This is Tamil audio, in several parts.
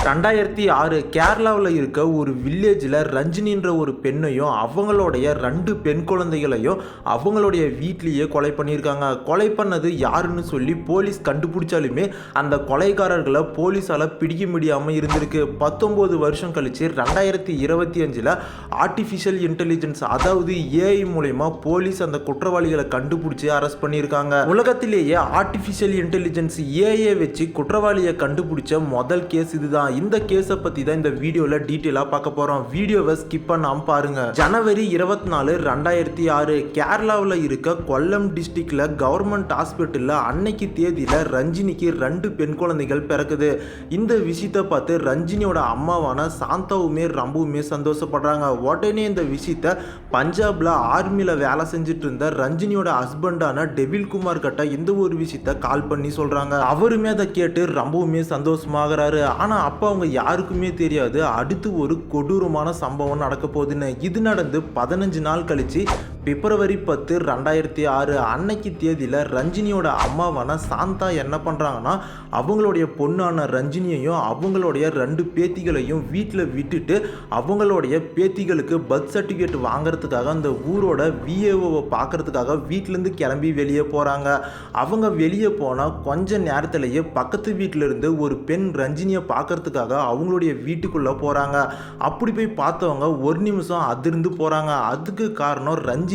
2006 கேரளாவில் இருக்க ஒரு வில்லேஜில் ரஞ்சினின்ற ஒரு பெண்ணையும் அவங்களுடைய 2 பெண் குழந்தைகளையும் அவங்களுடைய வீட்லேயே கொலை பண்ணியிருக்காங்க. கொலை பண்ணது யாருன்னு சொல்லி போலீஸ் கண்டுபிடிச்சாலுமே அந்த கொலைகாரர்களை போலீஸால் பிடிக்க முடியாமல் இருந்திருக்கு. 19 வருஷம் கழிச்சு 2025 ஆர்டிஃபிஷியல் இன்டெலிஜென்ஸ் அதாவது ஏஐ மூலயமா போலீஸ் அந்த குற்றவாளிகளை கண்டுபிடிச்சி அரெஸ்ட் பண்ணியிருக்காங்க. உலகத்திலேயே ஆர்டிஃபிஷியல் இன்டெலிஜென்ஸ் ஏஐ வச்சு குற்றவாளியை கண்டுபிடிச்ச முதல் கேஸ் இதுதான். இந்த கேஸை பத்தி தான் இந்த வீடியோல டீட்டெயிலா பார்க்க போறோம். வீடியோவை ஸ்கிப் பண்ணாம பாருங்க. ஜனவரி 24, 2006 கேரளாவில் இருக்க கொல்லம் டிஸ்ட்ரிக்ட்ல கவர்மெண்ட் ஹாஸ்பிட்டல்ல அன்னைக்கு தேதியில ரஞ்சினிக்கு 2 பெண் குழந்தைகள் பிறக்குது. இந்த விஷயத்தை பார்த்து ரஞ்சினியோட அம்மாவான சாந்தாவுமே ரொம்பவுமே சந்தோஷப்படுறாங்க. உடனே இந்த விஷயத்தை பஞ்சாப்ல ஆர்மியில வேலை செஞ்சுட்டு இருந்த ரஞ்சினியோட ஹஸ்பண்டான டெவில் குமார் கிட்ட இந்த ஒரு விஷயத்த கால் பண்ணி சொல்றாங்க. அவருமே அதை கேட்டு ரொம்பவுமே சந்தோஷமாகறாரு. ஆனா அப்ப அவங்க யாருக்குமே தெரியாது அடுத்து ஒரு கொடூரமான சம்பவம் நடக்க போகுதுன்னு. இது நடந்து 15 நாள் கழிச்சு பிப்ரவரி 10, 2006 அன்னைக்கு தேதியில் ரஞ்சினியோட அம்மாவான சாந்தா என்ன பண்ணுறாங்கன்னா அவங்களுடைய பொண்ணான ரஞ்சினியையும் அவங்களுடைய 2 பேத்திகளையும் வீட்டில் விட்டுட்டு அவங்களுடைய பேத்திகளுக்கு பர்த் சர்டிஃபிகேட் வாங்கிறதுக்காக அந்த ஊரோட விஏஓவை பார்க்கறதுக்காக வீட்டிலேருந்து கிளம்பி வெளியே போகிறாங்க. அவங்க வெளியே போனால் கொஞ்ச நேரத்திலேயே பக்கத்து வீட்டில் இருந்து ஒரு பெண் ரஞ்சினியை பார்க்கறதுக்காக அவங்களுடைய வீட்டுக்குள்ளே போகிறாங்க. அப்படி போய் பார்த்தவங்க ஒரு நிமிஷம் அதிர்ந்து போகிறாங்க. அதுக்கு காரணம் ரஞ்சினி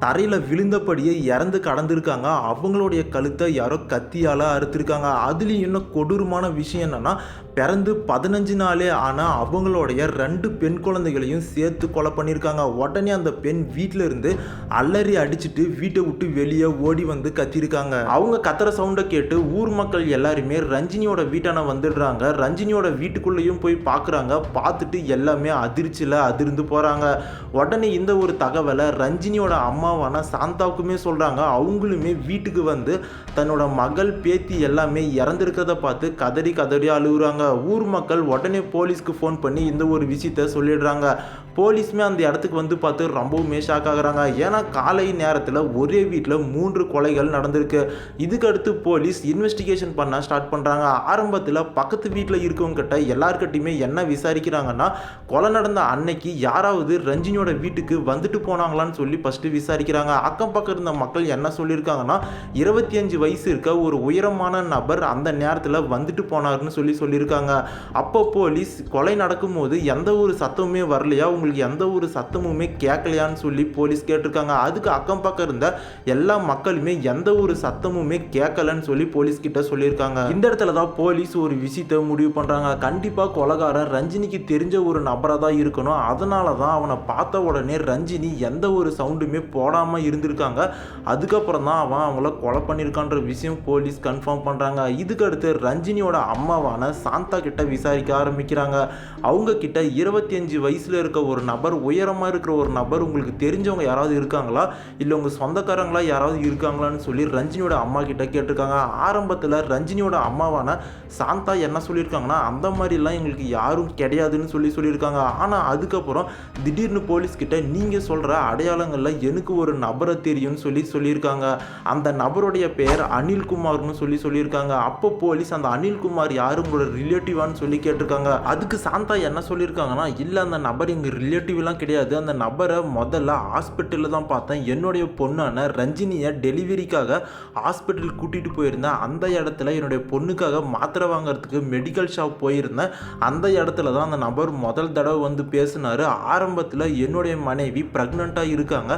தரையில் விழுந்தபடியே இறந்து கடந்திருக்காங்க. அவங்களுடைய கழுத்தை யாரோ கத்தியால் அறுத்திருக்காங்க. அதுலேயும் இன்னும் கொடூரமான விஷயம் என்னன்னா பிறந்து 15 நாளே ஆனால் அவங்களுடைய 2 பெண் குழந்தைகளையும் சேர்த்து கொலை பண்ணியிருக்காங்க. உடனே அந்த பெண் வீட்டில் இருந்து அலறி அடிச்சுட்டு வீட்டை விட்டு வெளியே ஓடி வந்து கத்திருக்காங்க. அவங்க கத்துற சவுண்டை கேட்டு ஊர் மக்கள் எல்லாருமே ரஞ்சினியோட வீட்டான வந்துடுறாங்க. ரஞ்சினியோட வீட்டுக்குள்ளேயும் போய் பார்க்குறாங்க. பார்த்துட்டு எல்லாமே அதிர்ச்சியில் அதிர்ந்து போகிறாங்க. உடனே இந்த ஒரு தகவலை ரஞ்சினியோட அம்மாவான சாந்தாவுக்குமே சொல்கிறாங்க. அவங்களுமே வீட்டுக்கு வந்து தன்னோட மகள் பேத்தி எல்லாமே இறந்துருக்கிறத பார்த்து கதறி கதறி அழுகுறாங்க. ஊர் மக்கள் உடனே போலீஸ்க்கு ஃபோன் பண்ணி இந்த ஒரு விஷயத்த சொல்லிடுறாங்க. போலீஸுமே அந்த இடத்துக்கு வந்து பார்த்து ரொம்பவுமே ஷாக் ஆகுறாங்க. ஏன்னா காலை நேரத்தில் ஒரே வீட்டில் 3 கொலைகள் நடந்திருக்கு. இதுக்கு அடுத்து போலீஸ் இன்வெஸ்டிகேஷன் பண்ண ஸ்டார்ட் பண்ணுறாங்க. ஆரம்பத்தில் பக்கத்து வீட்டில் இருக்கவங்ககிட்ட எல்லார்கிட்டையுமே என்ன விசாரிக்கிறாங்கன்னா கொலை நடந்த அன்னைக்கு யாராவது ரஞ்சினியோட வீட்டுக்கு வந்துட்டு போனாங்களான்னு சொல்லி ஃபஸ்ட்டு விசாரிக்கிறாங்க. அக்கம் பக்கம் இருந்த மக்கள் என்ன சொல்லியிருக்காங்கன்னா 25 வயசு இருக்க ஒரு உயரமான நபர் அந்த நேரத்தில் வந்துட்டு போனார்னு சொல்லியிருக்காங்க. அப்போ போலீஸ் கொலை நடக்கும்போது எந்த ஒரு சத்தமுமே வரலையா, உங்களுக்கு எந்த ஒரு சத்தமுமே கேட்கலையான்னு சொல்லி போலீஸ் கேட்டிருக்காங்க. அதுக்கு அக்கம் பக்கம் இருந்த எல்லா மக்களுமே எந்த ஒரு சத்தமுமே கேட்கலன்னு சொல்லி போலீஸ் கிட்ட சொல்லியிருக்காங்க. இந்த இடத்துல தான் போலீஸ் ஒரு விஷயத்தை முடிவு பண்றாங்க. கண்டிப்பா கொலைகாரன் ரஞ்சினிக்கு தெரிஞ்ச ஒரு நபராக தான் இருக்கணும். அதனால தான் அவனை பார்த்த உடனே ரஞ்சினி எந்த ஒரு சவுண்டுமே போடாம இருந்திருக்காங்க. அதுக்கப்புறம் தான் அவன் அவங்கள கொலை பண்ணியிருக்கான்ற விஷயம் போலீஸ் கன்ஃபார்ம் பண்றாங்க. இதுக்கு அடுத்து ரஞ்சினியோட அம்மாவான சாந்தா கிட்ட விசாரிக்க ஆரம்பிக்கிறாங்க. அவங்க கிட்ட 25 வயசுல இருக்க ஒரு நபர், உயரமா இருக்கிற ஒரு நபர் உங்களுக்கு தெரிஞ்சவங்க யாராவது இருக்காங்களா, இல்லை உங்க சொந்தக்காரங்களா யாராவது இருக்காங்களான்னு சொல்லி ரஞ்சினியோட அம்மா கிட்ட கேட்டிருக்காங்க. ஆரம்பத்தில் ரஞ்சினியோட அம்மாவான சாந்தா என்ன சொல்லியிருக்காங்கன்னா அந்த மாதிரிலாம் எங்களுக்கு யாரும் கிடையாதுன்னு சொல்லியிருக்காங்க. ஆனால் அதுக்கப்புறம் திடீர்னு போலீஸ் கிட்ட நீங்க சொல்ற அடையாளங்கள்ல எனக்கு ஒரு நபரை தெரியும்னு சொல்லியிருக்காங்க. அந்த நபருடைய பெயர் அனில்குமார்னு சொல்லியிருக்காங்க. அப்போ போலீஸ் அந்த அனில்குமார் யாரு, உங்களோட ரிலேட்டிவான்னு சொல்லி கேட்டிருக்காங்க. அதுக்கு சாந்தா என்ன சொல்லியிருக்காங்கன்னா இல்லை அந்த நபர் எங்கள் ரிலேட்டிவ்லாம் கிடையாது. அந்த நபரை முதல்ல ஹாஸ்பிட்டலில் தான் பார்த்தேன். என்னுடைய பொண்ணான ரஞ்சினியை டெலிவரிக்காக ஹாஸ்பிட்டல் கூட்டிகிட்டு போயிருந்தேன். அந்த இடத்துல என்னுடைய பொண்ணுக்காக மாத்திரை வாங்கிறதுக்கு மெடிக்கல் ஷாப் போயிருந்தேன். அந்த இடத்துல தான் அந்த நபர் முதல் தடவை வந்து பேசினார். ஆரம்பத்தில் என்னுடைய மனைவி ப்ரெக்னெண்ட்டாக இருக்காங்க,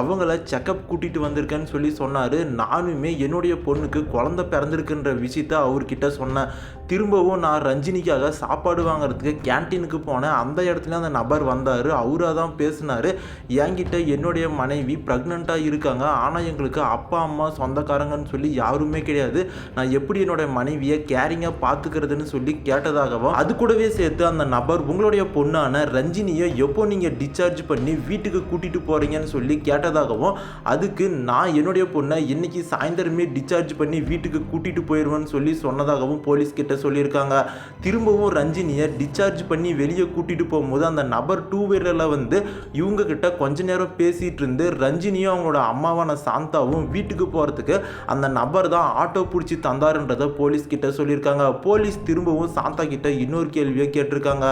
அவங்கள செக்கப் கூட்டிகிட்டு வந்திருக்கேன்னு சொன்னார். நானுமே என்னுடைய பொண்ணுக்கு குழந்தை பிறந்திருக்குன்ற விஷயத்த அவர்கிட்ட சொன்னேன். திரும்பவும் நான் ரஞ்சினிக்காக சாப்பாடு வாங்குறதுக்கு கேன்டீனுக்கு போனேன். அந்த இடத்துல அந்த நபர் வந்தார். அவராக தான் பேசினார். என்கிட்ட என்னுடைய மனைவி ப்ரெக்னெண்ட்டாக இருக்காங்க, ஆனால் எங்களுக்கு அப்பா அம்மா சொந்தக்காரங்கன்னு சொல்லி யாருமே கிடையாது, நான் எப்படி என்னோட மனைவியை கேரிங்காக பார்த்துக்கிறதுன்னு சொல்லி கேட்டதாகவும், அது கூடவே சேர்த்து அந்த நபர் உங்களுடைய பொண்ணான ரஞ்சினியை எப்போ நீங்கள் டிஸ்சார்ஜ் பண்ணி வீட்டுக்கு கூட்டிகிட்டு போகிறீங்கன்னு சொல்லி கேட்டதாகவும், அதுக்கு நான் என்னுடைய பொண்ணை இன்னைக்கு சாயந்தரமே டிஸ்சார்ஜ் பண்ணி வீட்டுக்கு கூட்டிகிட்டு போயிடுவேன்னு சொன்னதாகவும் போலீஸ் கிட்ட சொல்லியிருக்காங்க. திரும்பவும் ரஞ்சினியை டிஸ்சார்ஜ் பண்ணி வெளியே கூட்டிகிட்டு போகும்போது அந்த நபர் 2 வீலரில் வந்து இவங்க கிட்ட கொஞ்ச நேரம் பேசிகிட்டு இருந்து ரஞ்சினியும் அவங்களோட அம்மாவான சாந்தாவும் வீட்டுக்கு போகிறதுக்கு அந்த நபர் தான் ஆட்டோ பிடிச்சி தந்தாருன்றதை போலீஸ் கிட்ட சொல்லியிருக்காங்க. போலீஸ் திரும்பவும் சாந்தா கிட்ட இன்னொரு கேள்வியை கேட்டிருக்காங்க.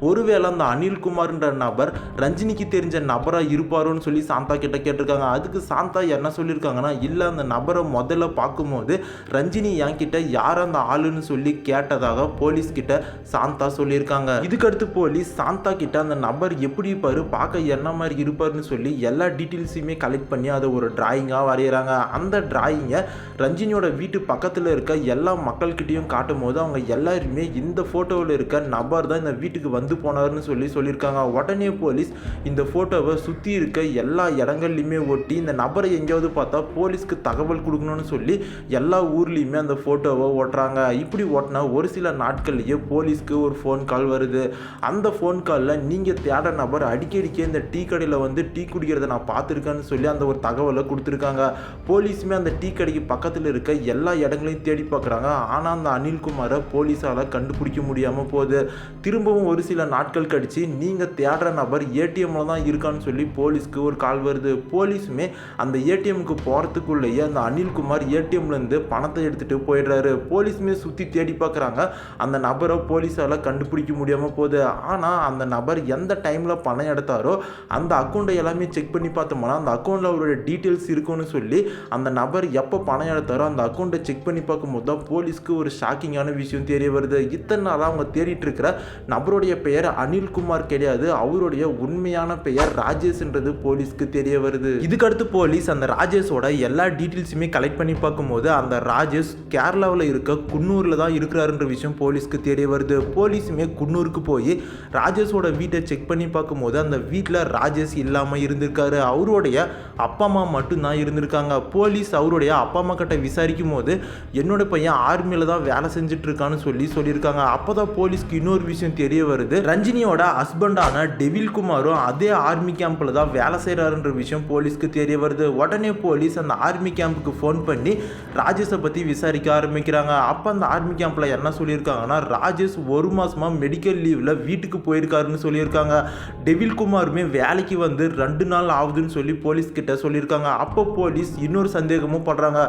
ஒருவேளை அந்த அனில்குமார்ன்ற நபர் ரஞ்சினிக்கு தெரிஞ்ச நபராக இருப்பாரோன்னு சொல்லி சாந்தா கிட்ட கேட்டிருக்காங்க. அதுக்கு சாந்தா என்ன சொல்லியிருக்காங்கன்னா, இல்லை, அந்த நபரை முதல்ல பார்க்கும்போது ரஞ்சினி என்கிட்ட யார் அந்த ஆளுன்னு சொல்லி கேட்டதாக போலீஸ் கிட்ட சாந்தா சொல்லியிருக்காங்க. இதுக்கடுத்து போலீஸ் சாந்தா கிட்ட அந்த நபர் எப்படி இருப்பாரு, பார்க்க என்ன மாதிரி இருப்பாருன்னு சொல்லி எல்லா டீட்டெயில்ஸையுமே கலெக்ட் பண்ணி அதை ஒரு டிராயிங்காக வரைகிறாங்க. அந்த டிராயிங்கை ரஞ்சினியோட வீட்டு பக்கத்தில் இருக்க எல்லா மக்கள்கிட்டையும் காட்டும் போது அவங்க எல்லாருமே இந்த ஃபோட்டோவில் இருக்க நபர் தான் இந்த வீட்டுக்கு வந்து போனார்னு சொல்லியிருக்காங்க. உடனே போலீஸ் இந்த ஃபோட்டோவை சுற்றி இருக்க எல்லா இடங்கள்லையுமே ஒட்டி இந்த நபரை எங்கேயாவது பார்த்தா போலீஸ்க்கு தகவல் கொடுக்கணும்னு சொல்லி எல்லா ஊர்லேயுமே அந்த ஃபோட்டோவை ஓட்டுறாங்க. இப்படி ஓட்டினா ஒரு சில நாட்கள்லேயே போலீஸ்க்கு ஒரு ஃபோன் கால் வருது. அந்த ஃபோன் காலில் நீங்கள் தேட நபர் அடிக்கடிக்கே இந்த டீ கடையில் வந்து டீ குடிக்கிறத நான் பார்த்துருக்கேன்னு சொல்லி அந்த ஒரு தகவலை கொடுத்துருக்காங்க. போலீஸுமே அந்த டீ கடைக்கு பக்கத்தில் இருக்க எல்லா இடங்களையும் தேடி பார்க்குறாங்க. ஆனால் அந்த அனில்குமாரை போலீஸால் கண்டுபிடிக்க முடியாமல் போகுது. திரும்பவும் ஒரு சில நாட்கள் கழித்து நீங்கள் தேடுற நபர் ஏடிஎம்மில் தான் இருக்கான்னு சொல்லி போலீஸ்க்கு ஒரு கால் வருது. போலீஸுமே அந்த ஏடிஎம்முக்கு போகிறதுக்குள்ளேயே அந்த அனில்குமார் ஏடிஎம்லேருந்து பணத்தை எடுத்துகிட்டு போயிடுறாரு. போலீஸுமே சுற்றி தேடி பார்க்குறாங்க. அந்த நபரை போலீஸால் கண்டுபிடிக்க முடியாமல் போகுது. ஆனால் அந்த நபர் எந்த டைமில் பணம் எடுத்தாரோ அந்த அக்கௌண்ட்டை எல்லாமே செக் பண்ணி பார்த்தோம்னா அந்த அக்கௌண்ட்டில் அவருடைய டீட்டெயில்ஸ் இருக்குன்னு சொல்லி அந்த நபர் எப்போ பணம் எடுத்தாரோ அந்த அக்கௌண்ட்டை செக் பண்ணி பார்க்கும்போது தான் போலீஸ்க்கு ஒரு ஷாக்கிங்கான விஷயம் தெரிய வருது. இத்தனை நாளாக அவங்க தேடிட்டு இருக்கிற நபருடைய பெயர் அனில்குமார் கிடையாது, அவருடைய உண்மையான பெயர் ராஜேஷ்ன்றது போலீஸ்க்கு தெரிய வருது. இதுக்கடுத்து போலீஸ் அந்த ராஜேஷோட எல்லா டீட்டெயில்ஸுமே கலெக்ட் பண்ணி பார்க்கும்போது அந்த ராஜேஷ் கேரளாவில் இருக்க குன்னூரில் தான் இருக்கிறாருன்ற விஷயம் போலீஸ்க்கு தெரிய வருது. போலீஸுமே குன்னூருக்கு போய் ராஜேஷோட வீட்டை செக் பண்ணி பார்க்கும்போது அந்த வீட்டில் ராஜேஷ் இல்லாமல் இருந்திருக்காரு. அவருடைய அப்பா அம்மா மட்டும்தான் இருந்திருக்காங்க. போலீஸ் அவருடைய அப்பா அம்மா கிட்ட விசாரிக்கும் போது என்னோட பையன் ஆர்மியில் தான் வேலை செஞ்சுட்டு இருக்கான்னு சொல்லியிருக்காங்க. அப்போ தான் போலீஸ்க்கு இன்னொரு விஷயம் தெரிய வருது. ரஞ்சினியோட ஹஸ்பண்டான டெவில் குமாரும் அதே ஆர்மி கேம்பில் தான் வேலை செய்கிறாருன்ற விஷயம் போலீஸ்க்கு தெரிய வருது. உடனே போலீஸ் அந்த ஆர்மி கேம்புக்கு ஃபோன் பண்ணி ராஜேஷை பற்றி விசாரிக்க ஆரம்பிக்கிறாங்க. அப்போ அந்த ஆர்மி கேம்பில் என்ன சொல்லியிருக்காங்கன்னா, ராஜேஷ் 1 மாதமாக மெடிக்கல் லீவில் வீட்டுக்கு போயிருக்காருன்னு சொல்லியிருக்காங்க. டெவில் குமாருமே வேலைக்கு வந்து 2 நாள் ஆகுதுன்னு சொல்லி போலீஸ் கிட்ட சொல்லியிருக்காங்க. அப்போ போலீஸ் இன்னொரு சந்தேகமும் படுறாங்க.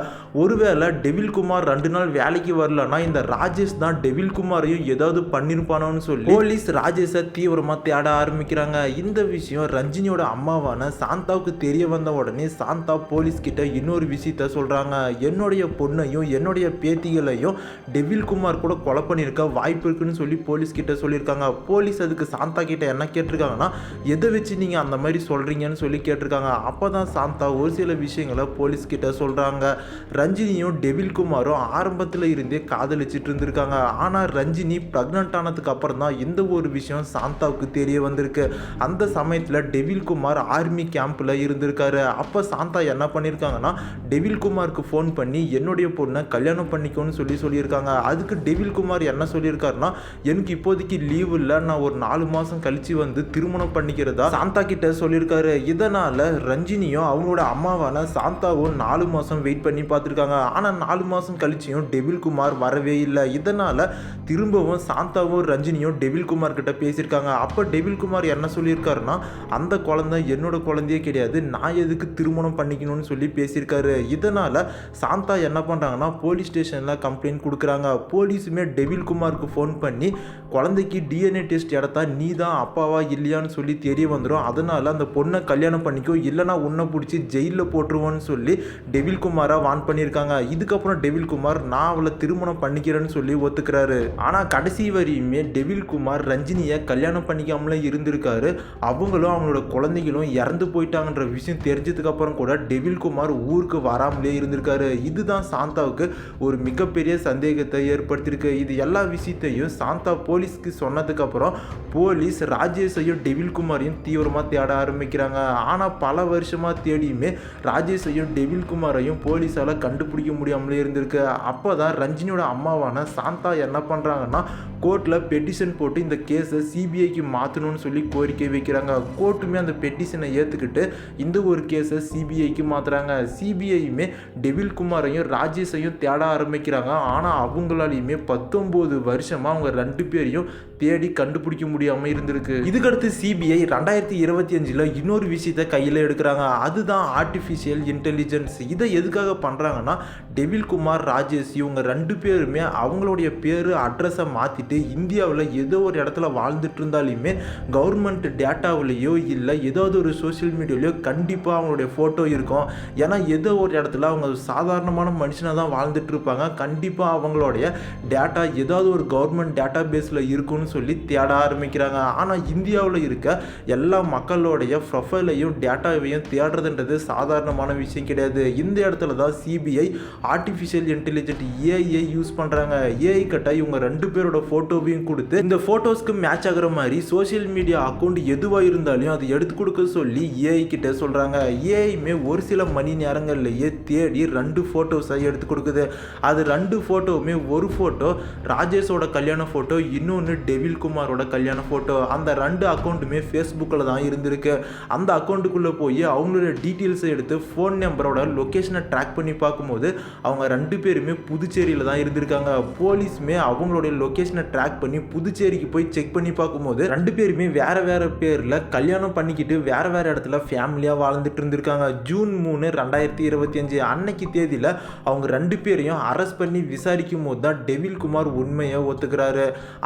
ஒருவேளை டெவில் குமார் 2 நாள் வேலைக்கு வரலன்னா இந்த ராஜேஷ் தான் டெவில் குமாரையும் ஏதாவது பண்ணிருப்பானோன்னு சொல்லி போலீஸ் ராஜேஷை தீவிரமாக தேட ஆரம்பிக்கிறாங்க. இந்த விஷயம் ரஞ்சினியோட அம்மாவான சாந்தாவுக்கு தெரிய வந்த உடனே சாந்தா போலீஸ் கிட்ட இன்னொரு விஷயத்த சொல்கிறாங்க. என்னுடைய பொண்ணையும் என்னுடைய பேத்திகளையும் டெவில் குமார் கூட கொலை பண்ணியிருக்க வாய்ப்பு இருக்குன்னு சொல்லி போலீஸ் கிட்ட சொல்லியிருக்காங்க. போலீஸ் அதுக்கு சாந்தா கிட்ட என்ன கேட்டிருக்காங்கன்னா, எதை வச்சு நீங்கள் அந்த மாதிரி சொல்கிறீங்கன்னு சொல்லி கேட்டிருக்காங்க. அப்போ தான் சாந்தா ஒரு சில விஷயங்களை போலீஸ் கிட்ட சொல்கிறாங்க. ரஞ்சினியும் டெவில் குமாரும் ஆரம்பத்தில் இருந்தே காதலிச்சிட்டு இருந்திருக்காங்க. ஆனால் ரஞ்சினி ப்ரெக்னென்ட் ஆனதுக்கு அப்புறம் தான் இந்த ஒரு விஷயம் சாந்தாவுக்கு தெரிய வந்திருக்கு. அந்த சமயத்தில் டெவில் குமார் ஆர்மி கேம்பில் இருந்திருக்காரு. அப்போ சாந்தா என்ன பண்ணியிருக்காங்கன்னா, டெவில் குமாருக்கு ஃபோன் பண்ணி என்னுடைய பொண்ணை கல்யாணம் பண்ணிக்கோன்னு சொல்லியிருக்காங்க. அதுக்கு டெவில் குமார் என்ன சொல்லியிருக்காருன்னா, எனக்கு இப்போதைக்கு லீவ் இல்லை, நான் ஒரு 4 மாதம் கழிச்சு வந்து திருமணம் பண்ணிக்கிறதா சாந்தா கிட்ட சொல்லியிருக்காரு. இதனால் ரஞ்சினியும் அவங்களோட அம்மாவான சாந்தாவும் 4 மாதம் வெயிட் பண்ணி பார்த்துருக்காங்க. ஆனால் 4 மாதம் கழிச்சியும் டெவில் குமார் வரவே இல்லை. இதனால் திரும்பவும் சாந்தாவும் ரஞ்சினியும் டெவில் குமார் கிட்ட பேசியிருக்காங்க. அப்போ டெவில் குமார் என்ன சொல்லியிருக்காருன்னா, அந்த குழந்தை என்னோட குழந்தையே கிடையாது, நான் எதுக்கு திருமணம் பண்ணிக்கணும்னு சொல்லி பேசியிருக்காரு. இதனால் சாந்தா என்ன பண்ணுறாங்கன்னா போலீஸ் ஸ்டேஷனில் கம்ப்ளைண்ட் கொடுக்குறாங்க. போலீஸுமே டெவில் குமாருக்கு ஃபோன் பண்ணி குழந்தைக்கு டிஎன்ஏ டெஸ்ட் எடுத்தா நீ தான் அப்பாவா இல்லையான்னு சொல்லி தெரிய வந்துடும், அதனால் அந்த பொண்ணை கல்யாணம் பண்ணிக்கோ, இல்லைனா உன்னை பிடிச்சி ஜெயிலில் போட்டுருவோன்னு சொல்லி டெவில் குமாரை வான் பண்ணியிருக்காங்க. இதுக்கப்புறம் டெவில் குமார் நான் அவளை திருமணம் பண்ணிக்கிறேன்னு சொல்லி ஒத்துக்கிறாரு. ஆனால் கடைசி வரையுமே டெவில் குமார் ரஞ்சினியை கல்யாணம் பண்ணிக்காமலே இருந்திருக்காரு. அவங்களும் அவங்களோட குழந்தைகளும் இறந்து போயிட்டாங்கன்ற விஷயம் தெரிஞ்சதுக்கப்புறம் கூட டெவில் குமார் ஊருக்கு வராமலே இருந்திருக்காரு. இதுதான் சாந்தாவுக்கு ஒரு மிகப்பெரிய சந்தேகத்தை ஏற்படுத்தியிருக்கு. இது எல்லா விஷயத்தையும் சாந்தா போலீஸ்க்கு சொன்னதுக்கப்புறம் போலீஸ் ராஜேஷையும் டெவில் குமாரையும் தீவிரமாக தேட ஆரம்பிக்கிறாங்க. ஆனால் பல வருஷமாக தேடியுமே ராஜேஷையும் டெவில் குமாரையும் போலீஸால் கண்டுபிடிக்க முடியாமலே இருந்திருக்கு. அப்போ தான் ரஞ்சினியோட அம்மாவான சாந்தா என்ன பண்ணுறாங்கன்னா, கோர்ட்டில் பெட்டிஷன் போட்டு இந்த கேஸை சிபிஐக்கு மாற்றணும்னு சொல்லி கோரிக்கை வைக்கிறாங்க. கோர்ட்டுமே அந்த பெட்டிஷனை ஏற்றுக்கிட்டு இந்த ஒரு கேஸை சிபிஐக்கு மாற்றுறாங்க. சிபிஐயுமே டெவில் குமாரையும் ராஜேஷையும் தேட ஆரம்பிக்கிறாங்க. ஆனால் அவங்களாலையுமே 19 வருஷமாக அவங்க 2 பேரையும் தேடி கண்டுபிடிக்க முடியாமல் இருந்திருக்கு. இதுக்கடுத்து சிபிஐ 2025 இன்னொரு விஷயத்தை கையில் எடுக்கிறாங்க. அதுதான் ஆர்டிஃபிஷியல் இன்டெலிஜென்ஸ். இதை எதுக்காக பண்ணுறாங்கன்னா, டெவில் குமார், ராஜேஷ் இவங்க 2 பேருமே அவங்களுடைய பேர் அட்ரஸை மாற்றிட்டு இந்தியாவில் ஏதோ ஒரு இடத்துல வாழ்ந்துட்டு இருந்தாலுமே கவர்மெண்ட் டேட்டாவிலையோ இல்லை ஏதாவது ஒரு சோஷியல் மீடியாவிலையோ கண்டிப்பாக அவங்களுடைய ஃபோட்டோ இருக்கும். ஏன்னா ஏதோ ஒரு இடத்துல அவங்க சாதாரணமான மனுஷனாக தான் வாழ்ந்துட்டு இருப்பாங்க. கண்டிப்பாக அவங்களுடைய டேட்டா ஏதாவது ஒரு கவர்மெண்ட் டேட்டா பேஸில் இருக்குன்னு சொல்லி தேட ஆரம்பிக்கிறாங்க. ஆனால் இந்தியாவில் இருக்க எல்லா மக்களுடைய ப்ரொஃபைலையும் டேட்டாவையும் தேடுறதுன்றது சாதாரணமான விஷயம் கிடையாது. இந்த இடத்துல தான் CBI artificial intelligent AI use பண்ணுறாங்க. ஏஐ கிட்ட இவங்க 2 பேரோட ஃபோட்டோவையும் கொடுத்து இந்த ஃபோட்டோஸ்க்கு மேட்ச் ஆகிற மாதிரி சோஷியல் மீடியா அக்கௌண்ட் எதுவாக இருந்தாலும் அதை எடுத்து கொடுக்க சொல்லி ஏஐ கிட்ட சொல்கிறாங்க. ஏஐமே ஒரு சில மணி நேரங்கள்லேயே தேடி 2 ஃபோட்டோஸை எடுத்து கொடுக்குது. அது 2 ஃபோட்டோவுமே, ஒரு ஃபோட்டோ ராஜேஷோட கல்யாண ஃபோட்டோ, இன்னொன்று டெவில் குமாரோட கல்யாண ஃபோட்டோ. அந்த 2 அக்கௌண்ட்டுமே ஃபேஸ்புக்கில் தான் இருந்திருக்கு. அந்த அக்கௌண்ட்டுக்குள்ளே போய் அவங்களோட டீட்டெயில்ஸை எடுத்து ஃபோன் நம்பரோட லொக்கேஷனை ட்ராக் பண்ணி பார்க்கும்போது அவங்க 2 பேருமே புதுச்சேரியில் தான் இருந்திருக்காங்க. போலீஸுமே அவங்களுடைய லொக்கேஷனை ட்ராக் பண்ணி புதுச்சேரிக்கு போய் செக் பண்ணி பார்க்கும்போது 2 பேருமே வேறு வேறு பேரில் கல்யாணம் பண்ணிக்கிட்டு வேறு வேறு இடத்துல ஃபேமிலியாக வாழ்ந்துட்டு இருந்திருக்காங்க. ஜூன் 3, 2025 அன்னைக்கு தேதியில் அவங்க 2 பேரையும் அரெஸ்ட் பண்ணி விசாரிக்கும் போது தான் டெவில் குமார் உண்மையை ஒத்துக்கிறாரு.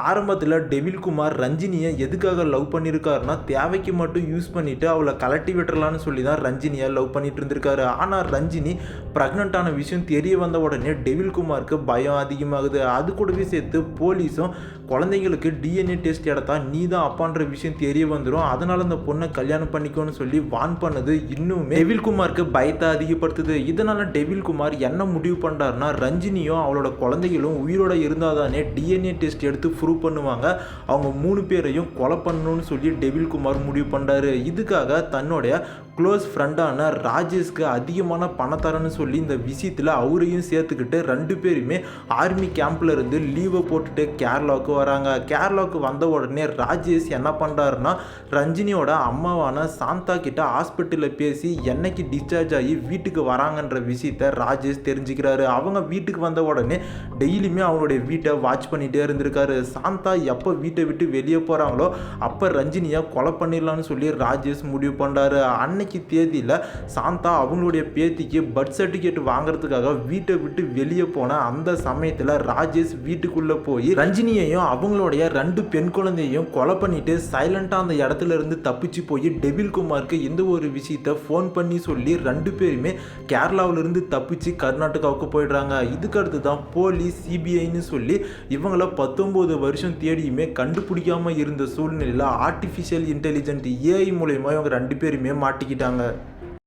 ஆரம்பத்தில் டெவில் குமார் ரஞ்சினியை எதுக்காக லவ் பண்ணியிருக்காருன்னா, தேவைக்கு மட்டும் யூஸ் பண்ணிவிட்டு அவளை கலட்டி விட்டுறலான்னு சொல்லி தான் ரஞ்சினியை லவ் பண்ணிட்டு இருந்திருக்காரு. ஆனால் ரஞ்சினி ப்ரெக்னென்ட்டான விஷயம் தெரிய வந்த உடனே டெவில் குமாருக்கு பயம் அதிகமாகுது. அது கூடவே சேர்த்து போலீஸும் குழந்தைங்களுக்கு டிஎன்ஏ டெஸ்ட் எடுத்தா நீ தான் அப்பான்ற விஷயம் தெரிய வந்துடும், அதனால அந்த பொண்ணை கல்யாணம் பண்ணிக்கோன்னு சொல்லி வான் பண்ணது இன்னுமே டெவில் குமாருக்கு பயத்தை அதிகப்படுத்துது. இதனால டெவில் குமார் என்ன முடிவு பண்ணுறாருன்னா, ரஞ்சினியும் அவளோட குழந்தைகளும் உயிரோட இருந்தால் தானே டிஎன்ஏ டெஸ்ட் எடுத்து ப்ரூவ் பண்ணுவாங்க, அவங்க 3 பேரையும் கொலை பண்ணணும்னு சொல்லி டெவில் குமார் முடிவு பண்ணுறாரு. இதுக்காக தன்னுடைய க்ளோஸ் ஃப்ரெண்டான ராஜேஷ்க்கு அதிகமான பணத்தரன்னு சொல்லி இந்த விஷயத்தில் அவரையும் சேர்த்துக்கிட்டு 2 பேருமே ஆர்மி கேம்பில் இருந்து லீவை போட்டுட்டு கேரளாவுக்கு வராங்க. கேரளாவுக்கு வந்த உடனே ராஜேஷ் என்ன பண்ணுறாருன்னா, ரஞ்சினியோட அம்மாவான சாந்தா கிட்ட ஹாஸ்பிட்டலில் பேசி என்னைக்கு டிஸ்சார்ஜ் ஆகி வீட்டுக்கு வராங்கன்ற விஷயத்த ராஜேஷ் தெரிஞ்சுக்கிறாரு. அவங்க வீட்டுக்கு வந்த உடனே டெய்லியுமே அவங்களுடைய வீட்டை வாட்ச் பண்ணிகிட்டே இருந்திருக்காரு. சாந்தா எப்போ வீட்டை விட்டு வெளியே போகிறாங்களோ அப்போ ரஞ்சினியை கொலை பண்ணிடலான்னு சொல்லி ராஜேஷ் முடிவு பண்ணுறாரு. அன்னைக்கு தேதியில் சாந்தா அவங்களுடைய பேத்திக்கு பர்த் சர்டிஃபிகேட் வாங்குறதுக்காக வீட்டை விட்டு வெளியே போன அந்த சமயத்தில் ராஜேஷ் வீட்டுக்குள்ளே போய் ரஞ்சினியையும் அவங்களுடைய 2 பெண் குழந்தையையும் கொலை பண்ணிட்டு சைலண்டாக அந்த இடத்துல இருந்து தப்பிச்சு போய் டெவில் குமாருக்கு இந்த ஒரு விஷயத்தை ஃபோன் பண்ணி சொல்லி 2 பேருமே கேரளாவிலிருந்து தப்பிச்சு கர்நாடகாவுக்கு போயிடுறாங்க. இதுக்கு அடுத்து தான் போலீஸ் சிபிஐன்னு சொல்லி இவங்கள 19 வருஷம் தேடியுமே கண்டுபிடிக்காம இருந்த சூழ்நிலையில் ஆர்டிஃபிஷியல் இன்டெலிஜென்ட் ஏஐ மூலயமா இவங்க 2 பேருமே மாட்டிக்கிட்டாங்க.